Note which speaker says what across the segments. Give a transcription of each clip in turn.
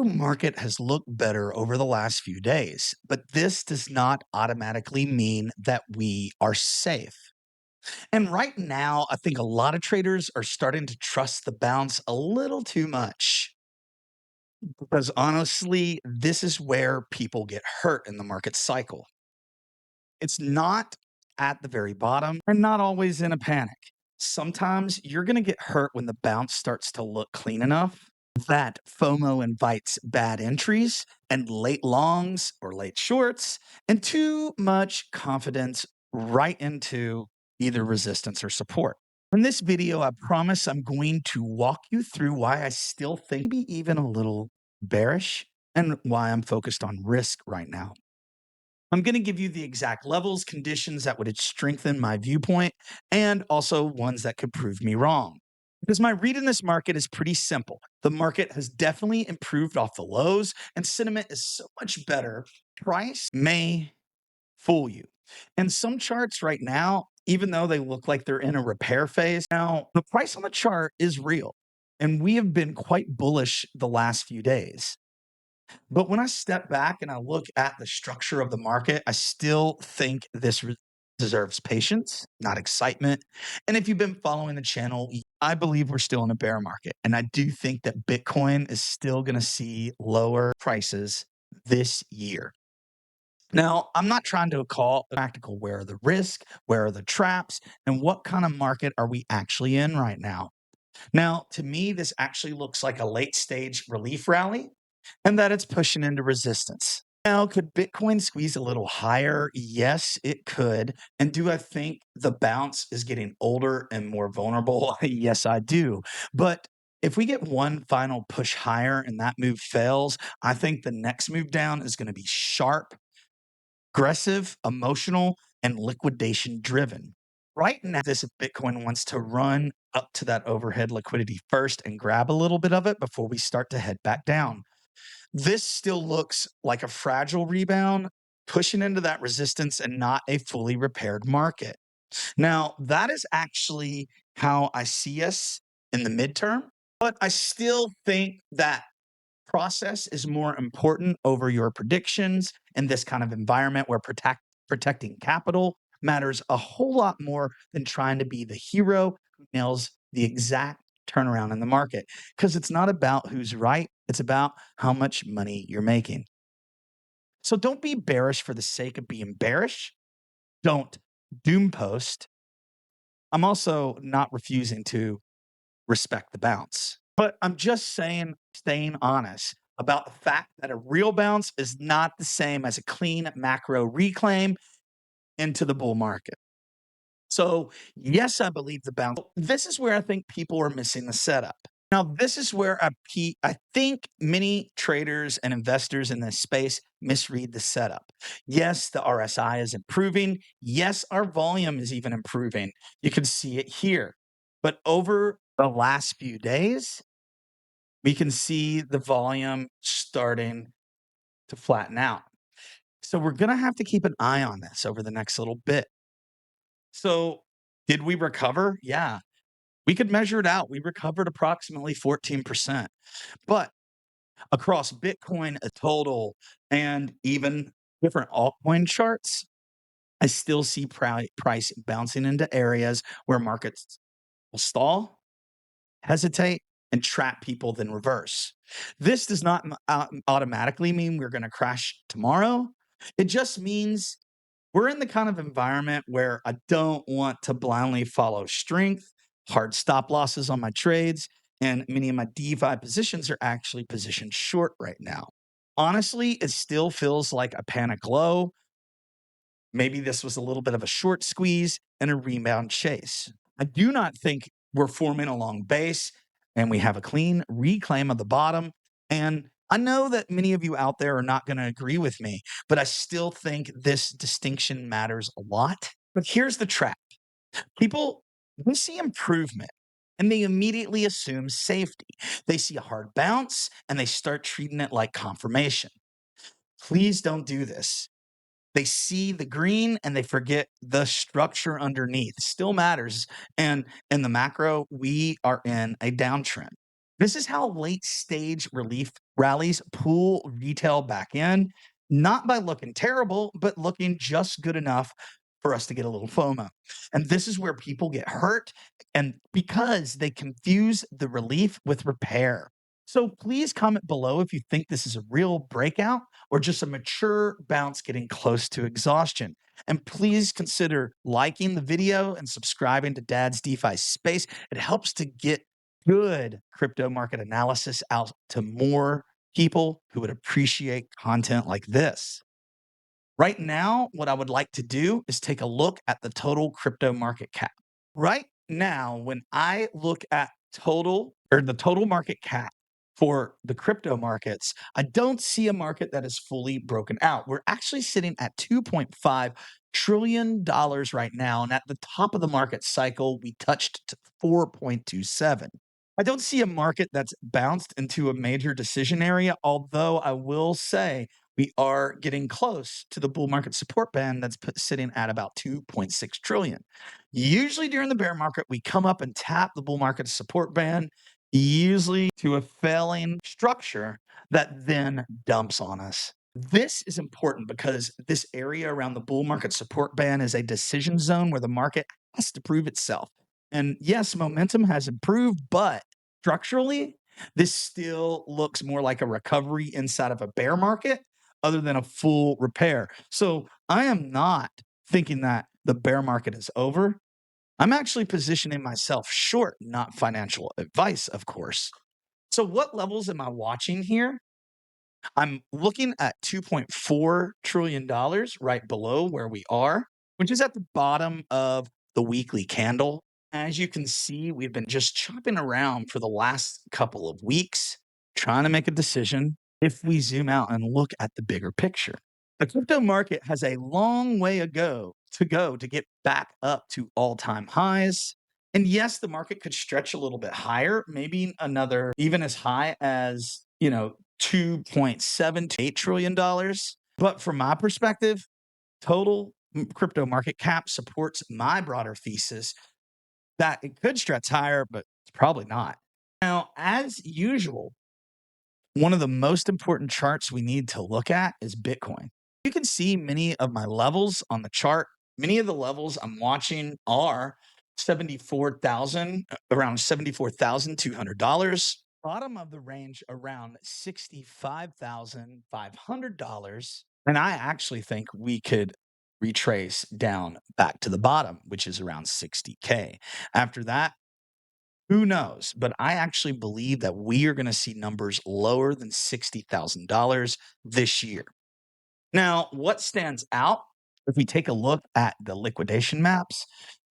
Speaker 1: The market has looked better over the last few days, but this does not automatically mean that we are safe. And right now, I think a lot of traders are starting to trust the bounce a little too much because honestly, this is where people get hurt in the market cycle. It's not at the very bottom and not always in a panic. Sometimes you're going to get hurt when the bounce starts to look clean enough that FOMO invites bad entries and late longs or late shorts and too much confidence right into either resistance or support. In this video, I promise I'm going to walk you through why I still think maybe even a little bearish and why I'm focused on risk right now. I'm going to give you the exact levels, conditions that would strengthen my viewpoint, and also ones that could prove me wrong. Because my read in this market is pretty simple. The market has definitely improved off the lows, and sentiment is so much better. Price may fool you. And some charts right now, even though they look like they're in a repair phase, now the price on the chart is real. And we have been quite bullish the last few days. But when I step back and I look at the structure of the market, I still think this deserves patience, not excitement. And if you've been following the channel, I believe we're still in a bear market. And I do think that Bitcoin is still going to see lower prices this year. Now, I'm not trying to call practical where are the risks, where are the traps, and what kind of market are we actually in right now? Now, to me, this actually looks like a late stage relief rally and that it's pushing into resistance. Now, could Bitcoin squeeze a little higher? Yes, it could. And do I think the bounce is getting older and more vulnerable? Yes, I do. But if we get one final push higher and that move fails, I think the next move down is going to be sharp, aggressive, emotional, and liquidation driven. Right now, this Bitcoin wants to run up to that overhead liquidity first and grab a little bit of it before we start to head back down. This still looks like a fragile rebound, pushing into that resistance and not a fully repaired market. Now, that is actually how I see us in the midterm, but I still think that process is more important over your predictions in this kind of environment where protecting capital matters a whole lot more than trying to be the hero who nails the exact turnaround in the market. Because it's not about who's right, it's about how much money you're making. So don't be bearish for the sake of being bearish. Don't doom post. I'm also not refusing to respect the bounce. But I'm just saying, staying honest about the fact that a real bounce is not the same as a clean macro reclaim into the bull market. So, yes, I believe the bounce. This is where I think people are missing the setup. Now, this is where I think many traders and investors in this space misread the setup. Yes, the RSI is improving. Yes, our volume is even improving. You can see it here. But over the last few days, we can see the volume starting to flatten out. So we're going to have to keep an eye on this over the next little bit. So did we recover? Yeah, we could measure it out. We recovered approximately 14%. But across Bitcoin, a total, and even different altcoin charts, I still see price bouncing into areas where markets will stall, hesitate, and trap people, then reverse. This does not automatically mean we're going to crash tomorrow. It just means we're in the kind of environment where I don't want to blindly follow strength, hard stop losses on my trades, and many of my DeFi positions are actually positioned short right now. Honestly, it still feels like a panic low. Maybe this was a little bit of a short squeeze and a rebound chase. I do not think we're forming a long base and we have a clean reclaim of the bottom. And I know that many of you out there are not going to agree with me, but I still think this distinction matters a lot. But here's the trap. People, they see improvement and they immediately assume safety. They see a hard bounce and they start treating it like confirmation. Please don't do this. They see the green and they forget the structure underneath still matters. And in the macro, we are in a downtrend. This is how late stage relief rallies pull retail back in, not by looking terrible, but looking just good enough for us to get a little FOMO. And this is where people get hurt, and because they confuse the relief with repair. So please comment below if you think this is a real breakout or just a mature bounce getting close to exhaustion. And please consider liking the video and subscribing to Dad's DeFi Space. It helps to get good crypto market analysis out to more people who would appreciate content like this. Right now, what I would like to do is take a look at the total crypto market cap. Right now, when I look at the total market cap for the crypto markets, I don't see a market that is fully broken out. We're actually sitting at $2.5 trillion right now. And at the top of the market cycle, we touched 4.27. I don't see a market that's bounced into a major decision area, although I will say we are getting close to the bull market support band that's sitting at about 2.6 trillion. Usually during the bear market, we come up and tap the bull market support band, usually to a failing structure that then dumps on us. This is important because this area around the bull market support band is a decision zone where the market has to prove itself. And yes, momentum has improved, but structurally, this still looks more like a recovery inside of a bear market other than a full repair. So I am not thinking that the bear market is over. I'm actually positioning myself short, not financial advice, of course. So what levels am I watching here? I'm looking at $2.4 trillion right below where we are, which is at the bottom of the weekly candle. As you can see, we've been just chopping around for the last couple of weeks, trying to make a decision if we zoom out and look at the bigger picture. The crypto market has a long way to get back up to all-time highs. And yes, the market could stretch a little bit higher, maybe another even as high as, 2.7 to $8 trillion. But from my perspective, total crypto market cap supports my broader thesis that it could stretch higher, but it's probably not. Now, as usual, one of the most important charts we need to look at is Bitcoin. You can see many of my levels on the chart. Many of the levels I'm watching are 74,000, around $74,200. Bottom of the range around $65,500. And I actually think we could retrace down back to the bottom, which is around 60K. After that, who knows? But I actually believe that we are going to see numbers lower than $60,000 this year. Now, what stands out, if we take a look at the liquidation maps,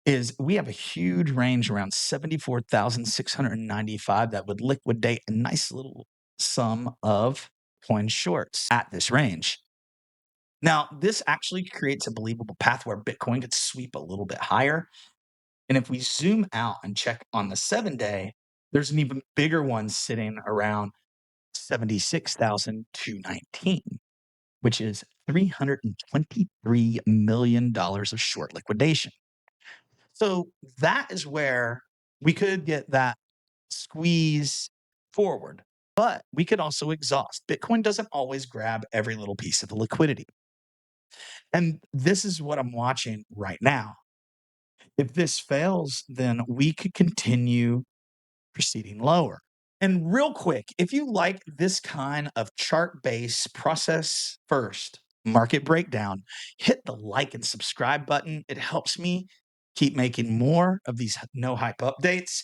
Speaker 1: is we have a huge range around 74,695 that would liquidate a nice little sum of coin shorts at this range. Now, this actually creates a believable path where Bitcoin could sweep a little bit higher. And if we zoom out and check on the 7-day, there's an even bigger one sitting around 76,219, which is $323 million of short liquidation. So that is where we could get that squeeze forward, but we could also exhaust. Bitcoin doesn't always grab every little piece of the liquidity. And this is what I'm watching right now. If this fails, then we could continue proceeding lower. And real quick, if you like this kind of chart-based process first market breakdown, hit the like and subscribe button. It helps me keep making more of these no hype updates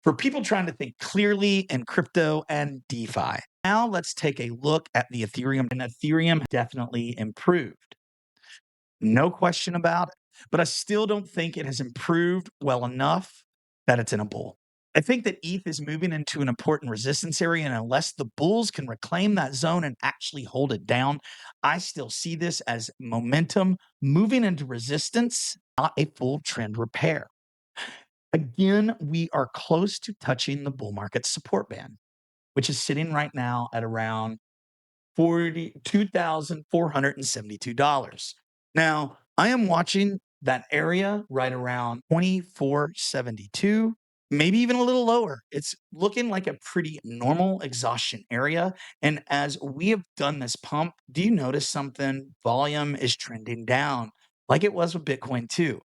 Speaker 1: for people trying to think clearly in crypto and DeFi. Now let's take a look at the Ethereum, and Ethereum definitely improved. No question about it. But I still don't think it has improved well enough that it's in a bull. I think that ETH is moving into an important resistance area, and unless the bulls can reclaim that zone and actually hold it down, I still see this as momentum moving into resistance, not a full trend repair. Again, we are close to touching the bull market support band, which is sitting right now at around $42,472. Now, I am watching that area right around 2472 maybe even a little lower. It's looking like a pretty normal exhaustion area. And as we have done this pump, do you notice something? Volume is trending down like it was with Bitcoin too.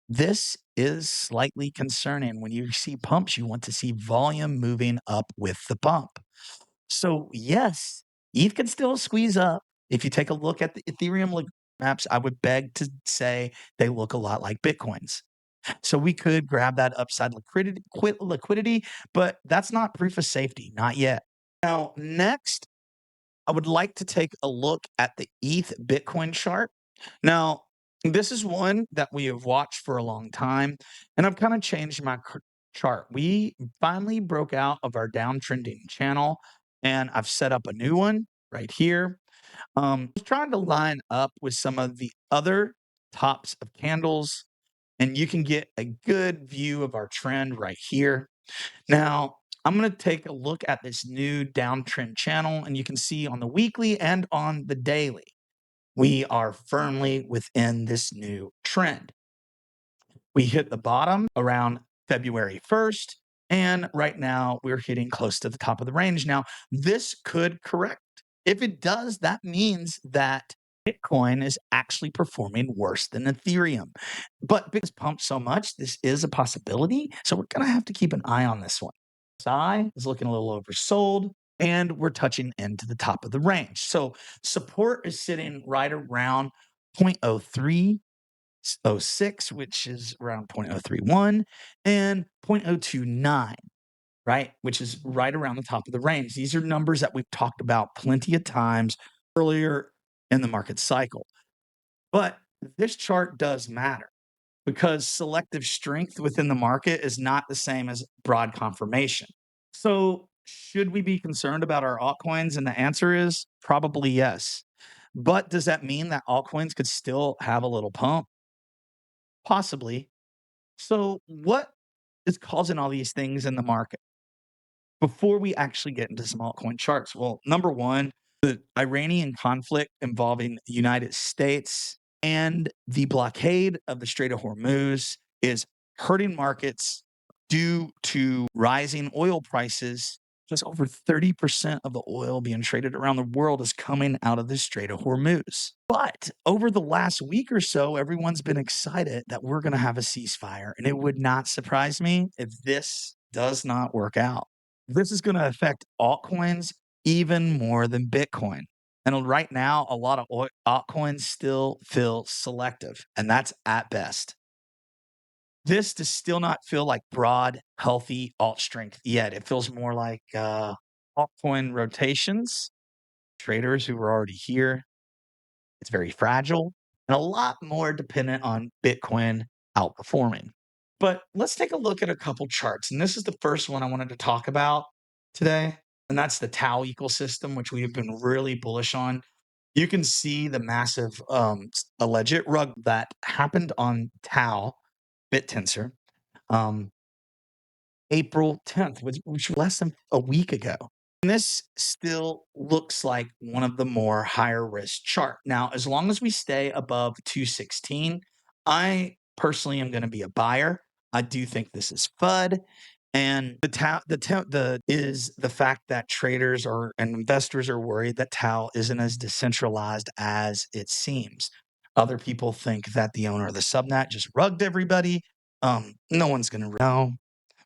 Speaker 1: This is slightly concerning. When you see pumps, you want to see volume moving up with the pump. So, yes, ETH can still squeeze up. If you take a look at the Ethereum maps, I would beg to say they look a lot like Bitcoin's. So we could grab that upside liquidity, but that's not proof of safety, not yet. Now, next, I would like to take a look at the ETH Bitcoin chart. Now, this is one that we have watched for a long time, and I've kind of changed my chart. We finally broke out of our downtrending channel, and I've set up a new one right here. I was trying to line up with some of the other tops of candles, and you can get a good view of our trend right here. Now, I'm going to take a look at this new downtrend channel, and you can see on the weekly and on the daily, we are firmly within this new trend. We hit the bottom around February 1st, and right now we're hitting close to the top of the range. Now, this could correct. If it does, that means that Bitcoin is actually performing worse than Ethereum. But because it's pumped so much, this is a possibility. So we're going to have to keep an eye on this one. SI is looking a little oversold, and we're touching into the top of the range. So support is sitting right around 0.0306, which is around 0.031, and 0.029, right? Which is right around the top of the range. These are numbers that we've talked about plenty of times earlier in the market cycle. But this chart does matter because selective strength within the market is not the same as broad confirmation. So, should we be concerned about our altcoins? And the answer is probably yes. But does that mean that altcoins could still have a little pump? Possibly. So, what is causing all these things in the market? Before we actually get into some altcoin charts, well, number one, the Iranian conflict involving the United States and the blockade of the Strait of Hormuz is hurting markets due to rising oil prices. Just over 30% of the oil being traded around the world is coming out of the Strait of Hormuz. But over the last week or so, everyone's been excited that we're going to have a ceasefire. And it would not surprise me if this does not work out. This is going to affect altcoins even more than Bitcoin. And right now, a lot of altcoins still feel selective, and that's at best. This does still not feel like broad, healthy alt strength yet. It feels more like altcoin rotations, traders who were already here. It's very fragile and a lot more dependent on Bitcoin outperforming. But let's take a look at a couple charts. And this is the first one I wanted to talk about today. And that's the Tau ecosystem, which we have been really bullish on. You can see the massive alleged rug that happened on Tau BitTensor April 10th, which was less than a week ago. And this still looks like one of the more higher risk chart. Now, as long as we stay above 216, I personally am going to be a buyer. I do think this is FUD. And is the fact that traders and investors are worried that Tau isn't as decentralized as it seems. Other people think that the owner of the subnet just rugged everybody. No one's going to know.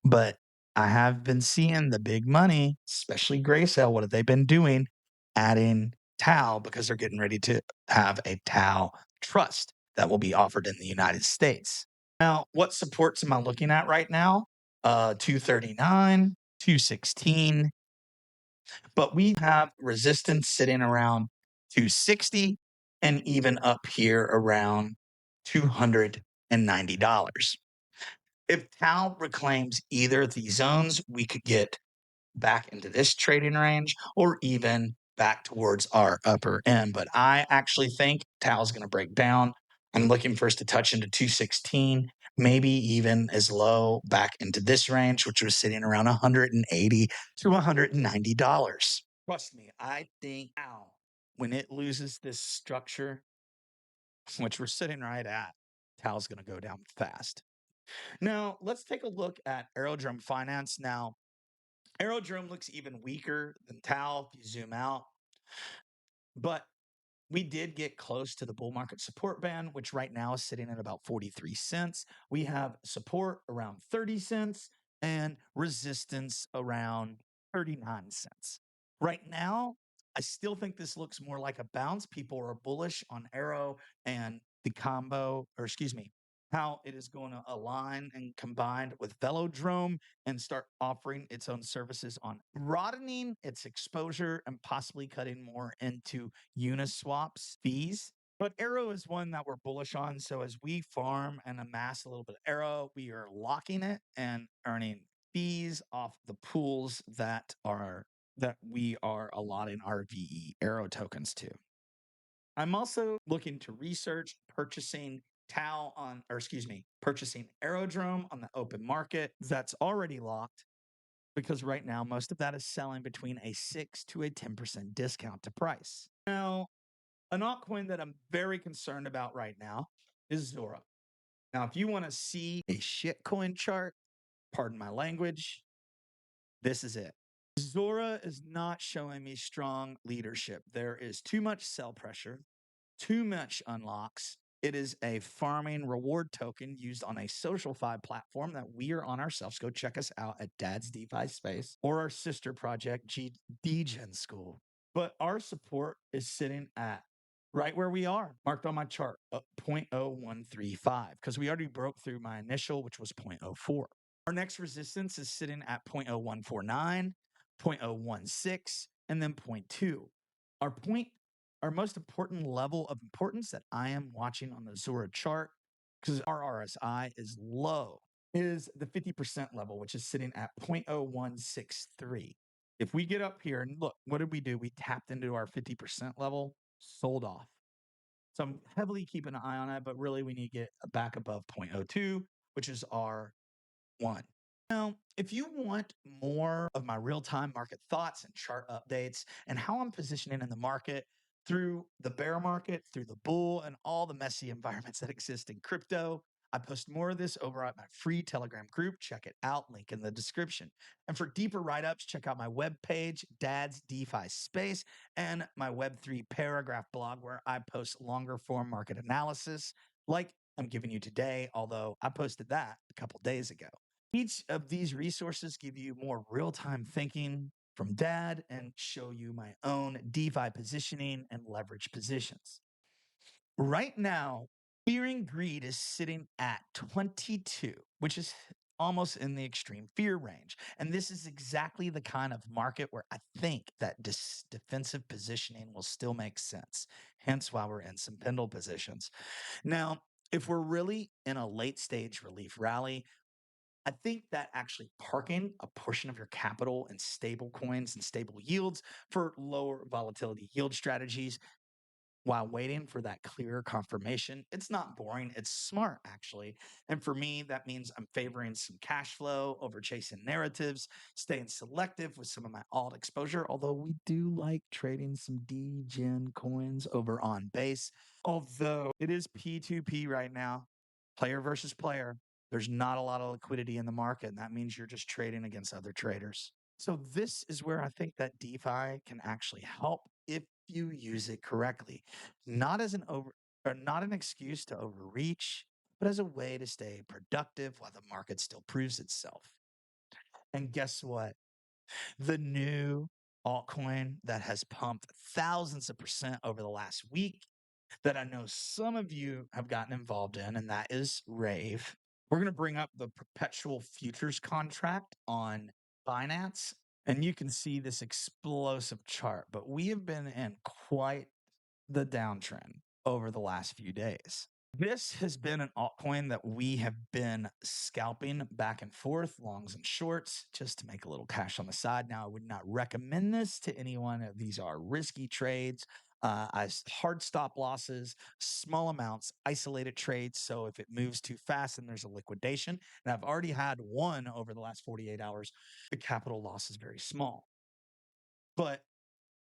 Speaker 1: But I have been seeing the big money, especially Graysale. What have they been doing? Adding Tau because they're getting ready to have a Tau trust that will be offered in the United States. Now, what supports am I looking at right now? 239, 216. But we have resistance sitting around 260 and even up here around $290. If Tau reclaims either of these zones, we could get back into this trading range or even back towards our upper end. But I actually think Tau is going to break down. I'm looking for us to touch into 216, maybe even as low back into this range, which was sitting around $180 to $190. Trust me, I think Tau, when it loses this structure, which we're sitting right at, Tau's going to go down fast. Now, let's take a look at Aerodrome Finance. Now, Aerodrome looks even weaker than Tau if you zoom out, but we did get close to the bull market support band, which right now is sitting at about 43 cents. We have support around 30 cents and resistance around 39 cents. Right now, I still think this looks more like a bounce. People are bullish on Arrow and the combo, or excuse me, how it is going to align and combine with Velodrome and start offering its own services on broadening its exposure and possibly cutting more into Uniswap's fees. But Arrow is one that we're bullish on. So as we farm and amass a little bit of Arrow, we are locking it and earning fees off the pools that we are allotting our VE Arrow tokens to. I'm also looking to research purchasing Tau on, or excuse me, purchasing Aerodrome on the open market that's already locked because right now most of that is selling between a 6 to a 10% discount to price. Now, an altcoin that I'm very concerned about right now is Zora. Now, if you want to see a shitcoin chart, pardon my language, this is it. Zora is not showing me strong leadership. There is too much sell pressure, too much unlocks. It is a farming reward token used on a SocialFi platform that we are on ourselves. Go check us out at DADSDEFISPACE or our sister project, DGen School. But our support is sitting at right where we are, marked on my chart, 0.0135, because we already broke through my initial, which was 0.04. Our next resistance is sitting at 0.0149, 0.016, and then 0.2. Our most important level of importance that I am watching on the Zora chart, because our RSI is low, is the 50% level, which is sitting at 0.0163. If we get up here and look, what did we do? We tapped into our 50% level, sold off. So I'm heavily keeping an eye on it, but really we need to get back above 0.02, which is our one. Now, if you want more of my real-time market thoughts and chart updates and how I'm positioning in the market through the bear market, through the bull, and all the messy environments that exist in crypto, I post more of this over at my free Telegram group. Check it out, link in the description. And for deeper write-ups, check out my webpage, DADSDEFISPACE, and my Web3 paragraph blog where I post longer form market analysis like I'm giving you today, although I posted that a couple days ago. Each of these resources give you more real-time thinking from Dad and show you my own DeFi positioning and leverage positions. Right now, fearing greed is sitting at 22, which is almost in the extreme fear range. And this is exactly the kind of market where I think that defensive positioning will still make sense. Hence why we're in some pendle positions. Now, if we're really in a late stage relief rally, I think that actually parking a portion of your capital in stable coins and stable yields for lower volatility yield strategies while waiting for that clearer confirmation. It's not boring. It's smart, actually. And for me, that means I'm favoring some cash flow over chasing narratives, staying selective with some of my alt exposure, although we do like trading some DGen coins over on base. Although it is P2P right now, player versus player, there's not a lot of liquidity in the market. And that means you're just trading against other traders. So this is where I think that DeFi can actually help if you use it correctly, not as an over or not an excuse to overreach, but as a way to stay productive while the market still proves itself. And guess what? The new altcoin that has pumped thousands of percent over the last week that I know some of you have gotten involved in, and that is RAVE. We're going to bring up the perpetual futures contract on Binance, and you can see this explosive chart, but we have been in quite the downtrend over the last few days. This has been an altcoin that we have been scalping back and forth, longs and shorts, just to make a little cash on the side. Now, I would not recommend this to anyone. These are risky trades. Hard stop losses, small amounts, isolated trades. So if it moves too fast and there's a liquidation, and I've already had one over the last 48 hours, the capital loss is very small. But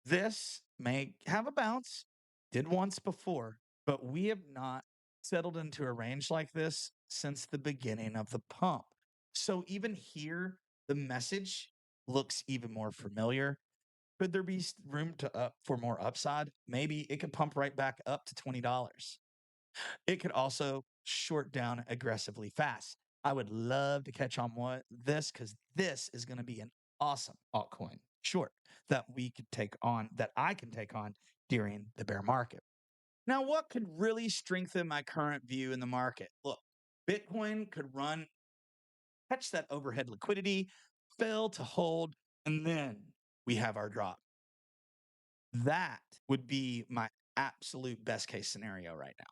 Speaker 1: this may have a bounce, did once before, but we have not settled into a range like this since the beginning of the pump. So even here, the message looks even more familiar. Could there be room to up for more upside? Maybe it could pump right back up to $20. It could also short down aggressively fast. I would love to catch on this because this is going to be an awesome altcoin short that we could take on, that I can take on during the bear market. Now, what could really strengthen my current view in the market? Look, Bitcoin could catch that overhead liquidity, fail to hold, and then we have our drop. That would be my absolute best case scenario right now.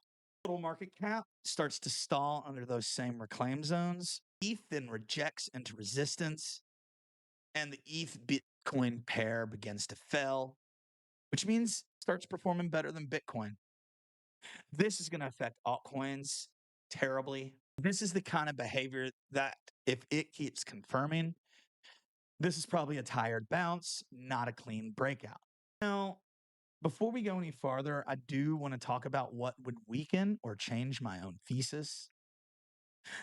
Speaker 1: Total market cap starts to stall under those same reclaim zones. ETH then rejects into resistance, and the ETH Bitcoin pair begins to fail, which means starts performing better than Bitcoin. This is going to affect altcoins terribly. This is the kind of behavior that if it keeps confirming, this is probably a tired bounce, not a clean breakout. Now, before we go any farther, I do want to talk about what would weaken or change my own thesis.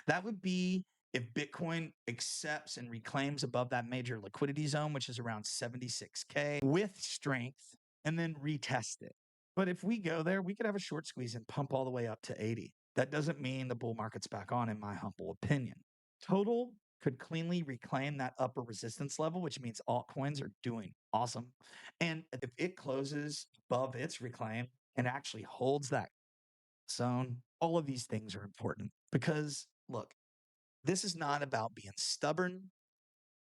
Speaker 1: That would be if Bitcoin accepts and reclaims above that major liquidity zone, which is around 76K with strength, and then retest it. But if we go there, we could have a short squeeze and pump all the way up to 80. That doesn't mean the bull market's back on, in my humble opinion. Total could cleanly reclaim that upper resistance level, which means altcoins are doing awesome. And if it closes above its reclaim and actually holds that zone, all of these things are important because look, this is not about being stubborn.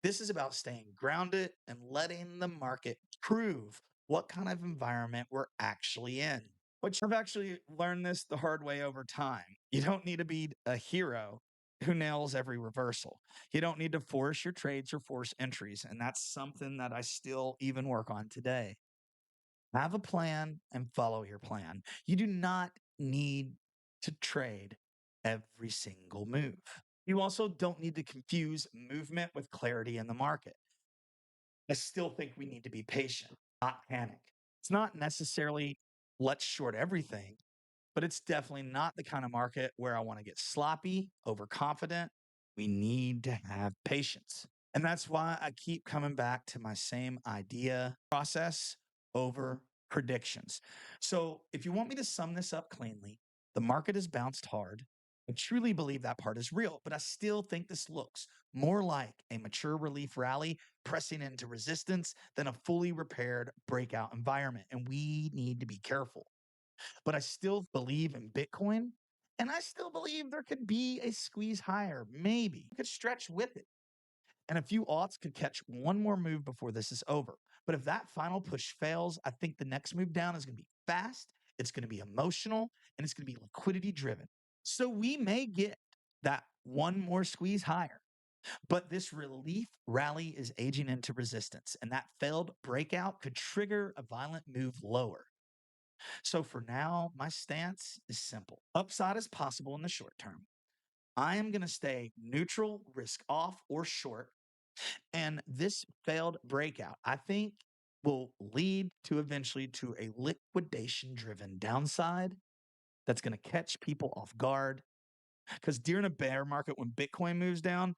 Speaker 1: This is about staying grounded and letting the market prove what kind of environment we're actually in. Which I've actually learned this the hard way over time. You don't need to be a hero who nails every reversal. You don't need to force your trades or force entries. And that's something that I still even work on today. Have a plan and follow your plan. You do not need to trade every single move. You also don't need to confuse movement with clarity in the market. I still think we need to be patient, not panic. It's not necessarily let's short everything, but it's definitely not the kind of market where I want to get sloppy, overconfident. We need to have patience. And that's why I keep coming back to my same idea process over predictions. So if you want me to sum this up cleanly, the market has bounced hard. I truly believe that part is real, but I still think this looks more like a mature relief rally pressing into resistance than a fully repaired breakout environment. And we need to be careful. But I still believe in Bitcoin. And I still believe there could be a squeeze higher. Maybe you could stretch with it. And a few aughts could catch one more move before this is over. But if that final push fails, I think the next move down is going to be fast, it's going to be emotional, and it's going to be liquidity driven. So we may get that one more squeeze higher. But this relief rally is aging into resistance, and that failed breakout could trigger a violent move lower. So for now, my stance is simple. Upside is possible in the short term. I am going to stay neutral, risk off, or short. And this failed breakout, I think, will lead to eventually to a liquidation driven downside that's going to catch people off guard. Because during a bear market, when Bitcoin moves down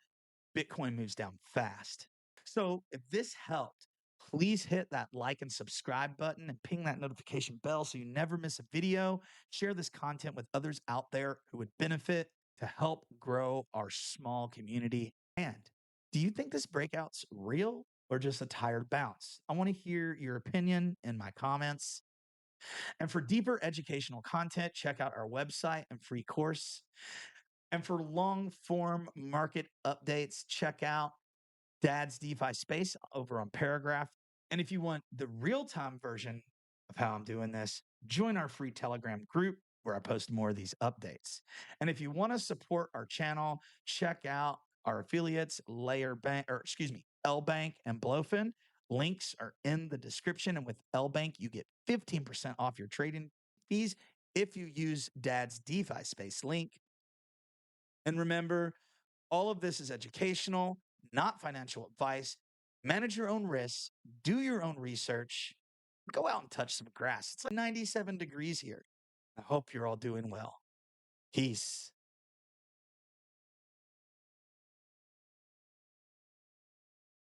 Speaker 1: fast. So if this helped, please hit that like and subscribe button and ping that notification bell so you never miss a video. Share this content with others out there who would benefit to help grow our small community. And do you think this breakout's real or just a tired bounce? I want to hear your opinion in my comments. And for deeper educational content, check out our website and free course. And for long form market updates, check out DADSDEFISPACE over on Paragraph. And if you want the real-time version of how I'm doing this, join our free Telegram group where I post more of these updates. And if you want to support our channel, check out our affiliates, LBank and Blowfin. Links are in the description. And with LBank, you get 15% off your trading fees if you use Dad's DeFi Space link. And remember, all of this is educational, not financial advice. Manage your own risks, do your own research, go out and touch some grass. It's like 97 degrees here. I hope you're all doing well. Peace.